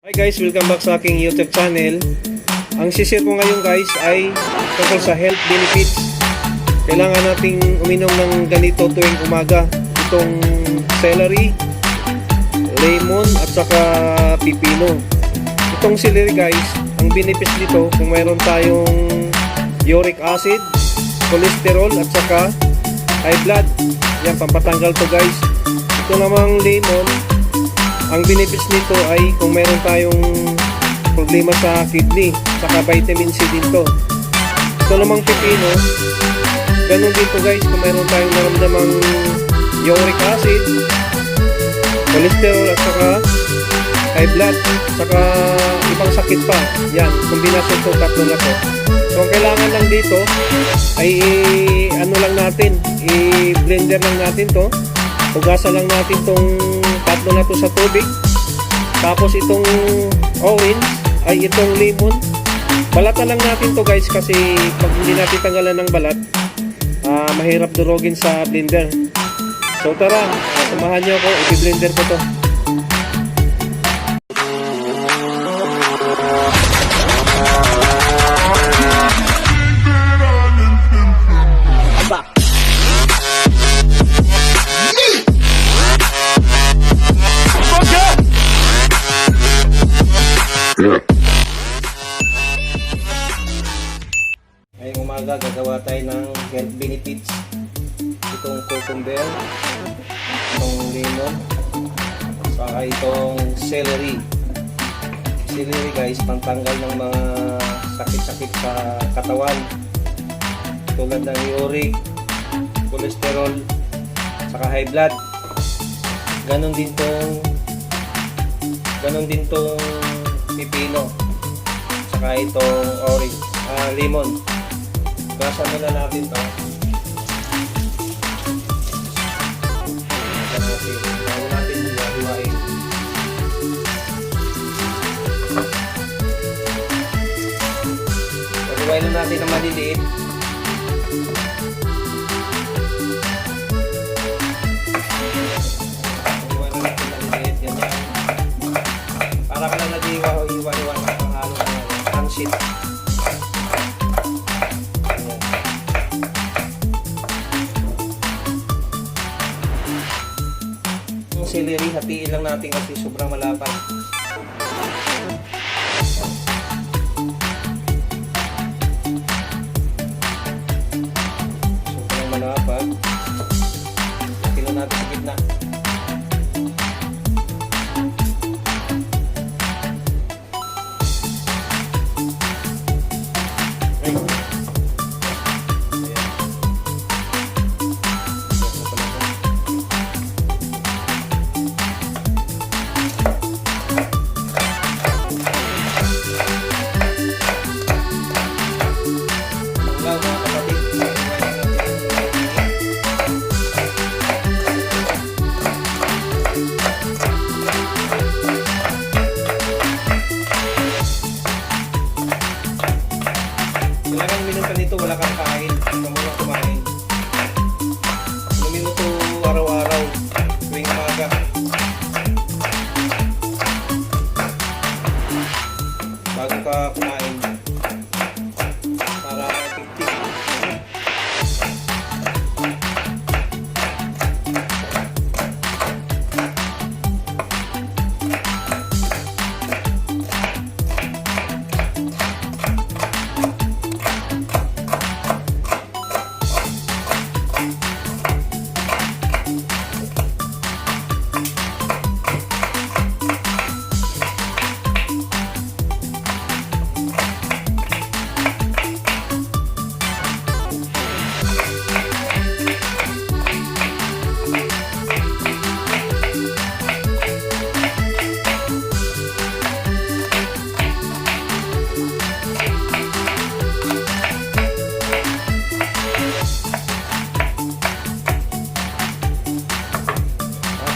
Hi guys, welcome back sa aking YouTube channel. Ang share ko ngayon guys ay tungkol sa health benefits. Kailangan nating uminom ng ganito tuwing umaga. Itong celery, lemon at saka pipino. Itong celery guys, ang benefits nito kung mayroon tayong uric acid, cholesterol at saka high blood. Yan, pampatanggal to guys. Ito namang lemon, ang benefits nito ay kung meron tayong problema sa kidney, saka vitamin C din to. Ito namang pipino, ganun din to guys, kung meron tayong naramdamang uric acid, cholesterol at saka high blood, saka ibang sakit pa. Yan, kombinasyon to, tatlo na to. So ang kailangan lang dito ay ano lang natin, i-blender lang natin to. Hugasan lang natin tong tatlo na to sa tubig. Tapos itong orange ay itong lemon. Balatan lang natin to guys, kasi pag hindi natin tanggalan ng balat, mahirap durogin sa blender. So tara, samahan nyo ako, i-blender ko to. Ngayong umaga gagawa tayo ng health benefits. Itong cucumber, itong lemon, saka itong celery. Celery guys, pantanggal ng mga sakit-sakit sa katawan, tulad ng uric, cholesterol, saka high blood. Ganon din tong pipino, saka itong orange, lemon. Gasan muna natin to. Bago natin hiwa-hiwain. Hiwain na natin na maliliit. Hiwain na natin maliliit. Ganyan. Para ka lang nag-hiwa-hiwa ng panghalo ng pansit. Celery, hatiin lang natin kasi sobrang malapad. Sobrang malapad. Hatiin lang natin sa gitna. Kailangan minum ka nito, wala kang kain. Huwag mo lang kumain. Inumin mo ito araw-araw, tuwing umaga. Bago ka kumain. Para effective.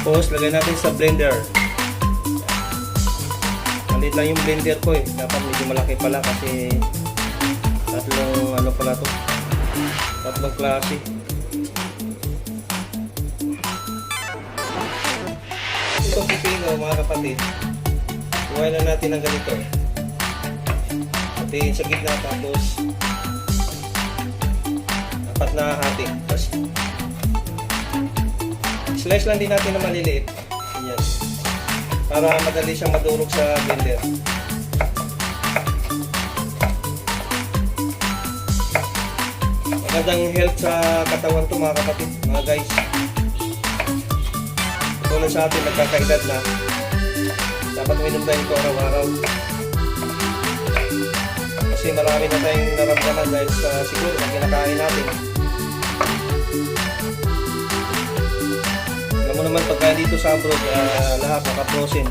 Tapos, lagay natin sa blender. Maliit lang yung blender ko eh. Dapat medyo malaki pala kasi tatlong ano pala to. Tatlong klase. Itong pipino mga kapatid, Iwain lang natin ng ganito. Patiin sa gitna, tapos apat na hati. Tapos slice lang din natin na maliliit. Yan. Para madali siyang madurog sa blender. Magandang health sa katawan to mga kapatid, mga guys. Tulad sa atin, nagkakaedad na. Dapat uminom tayo ito araw-araw. Kasi marami na tayong naramdaman dahil sa siguro na kinakain natin. Alam mo naman pagka dito sa abroad, lahat naka-frozen.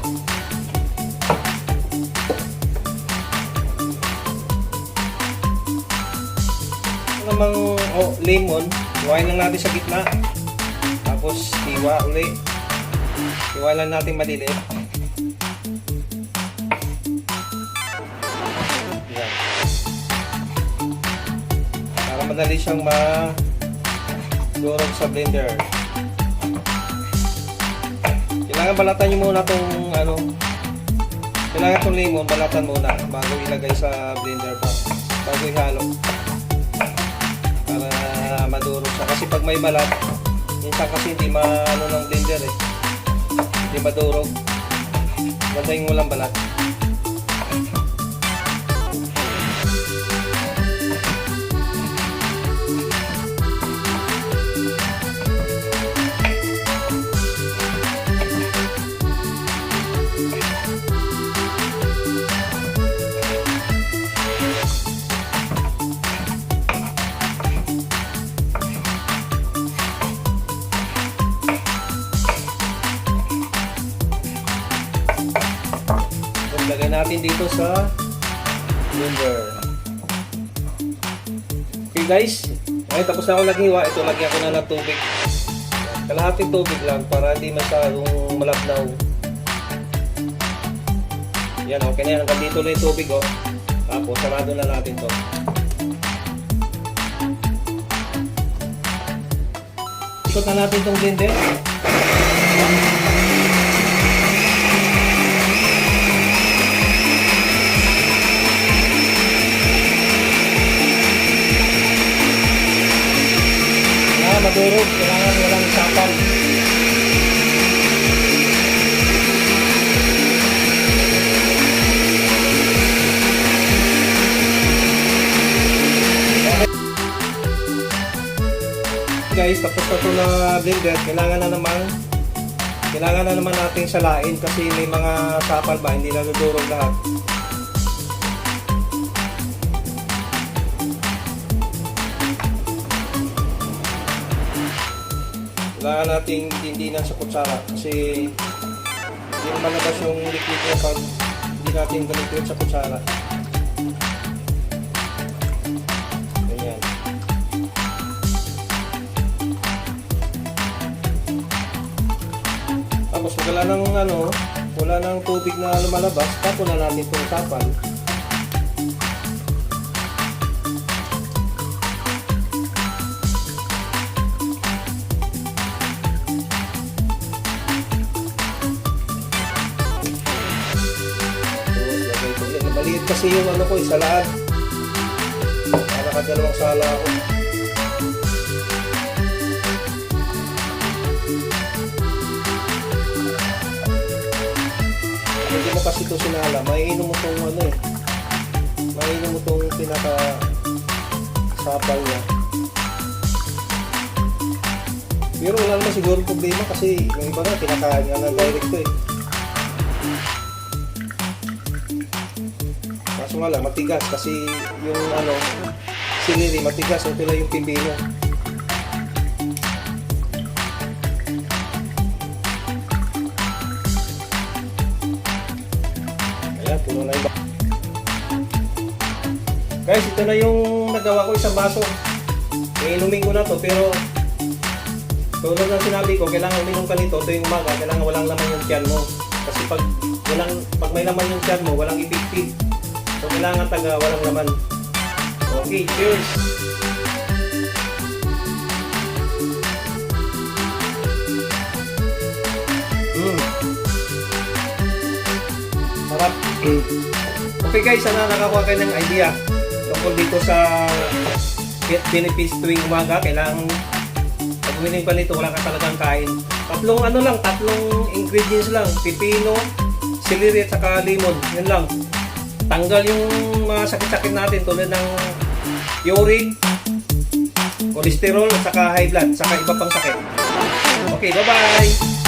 Namang lemon, iwain lang natin sa gitna. Tapos hiwa uli. Hiwa lang natin maliliit. Yan. Para madali siyang madurog sa blender. Kailangan balatan nyo muna itong kailangan itong lemon, balatan muna bago ilagay sa blender pa. Bago ihalo. Para madurog siya. Kasi pag may balat, minsan kasi hindi ng blender eh. Hindi madurog. Bantayin mo lang balat. Lagay natin dito sa blender. Okay guys, tapos na ako naghiwa. Ito, lagyan ko na ng tubig. Kalahating tubig lang para hindi masyadong malabnaw. Yan, okay na yan. Hanggang dito na yung tubig, oh. Tapos sarado na natin to. Ikot na natin tong blender. Madurog, kailangan walang sapal. Guys, tapos na ito na blender. Kailangan na naman nating salain kasi may mga sapal ba, hindi na dudurog lahat. Kailangan nating dindinan sa kutsara kasi hindi naman labas yung liquid niya pag hindi natin gamitin sa kutsara. Ayan. Tapos wala nang tubig na lumalabas, tapos na natin itong sapal. Maliit kasi yung salaan. Nakadalawang sala ako. Hindi mo kasi ito sinala. Maiinom mo itong maiinom mo itong pinaka-sapal niya. Pero wala naman siguro problema kasi yung iba na pinakain nga ng direct eh. Kaso nga lang, matigas kasi yung sinili matigas, o pila yung pipino. Ayan, puno na yung guys, ito na yung nagawa ko, isang baso. Iinumin ko na to, pero tulad ng sinabi ko, kailangan uminom ka nito tuwing umaga, kailangan walang laman yung tiyan mo. Kasi pag may laman yung tiyan mo, walang ipipit. So, kailangan walang laman. Okay, cheers! Sarap! Okay guys, sana nakakuha kayo ng idea tungkol dito sa health benefits tuwing umaga. Kailangan pag uminom ka nito, wala ka talagang kain. Tatlong ingredients lang. Pipino, celery at saka lemon. Yun lang. Tanggal yung mga sakit-sakit natin tulad ng uric, cholesterol at saka high blood, saka iba pang sakit. Okay, bye-bye!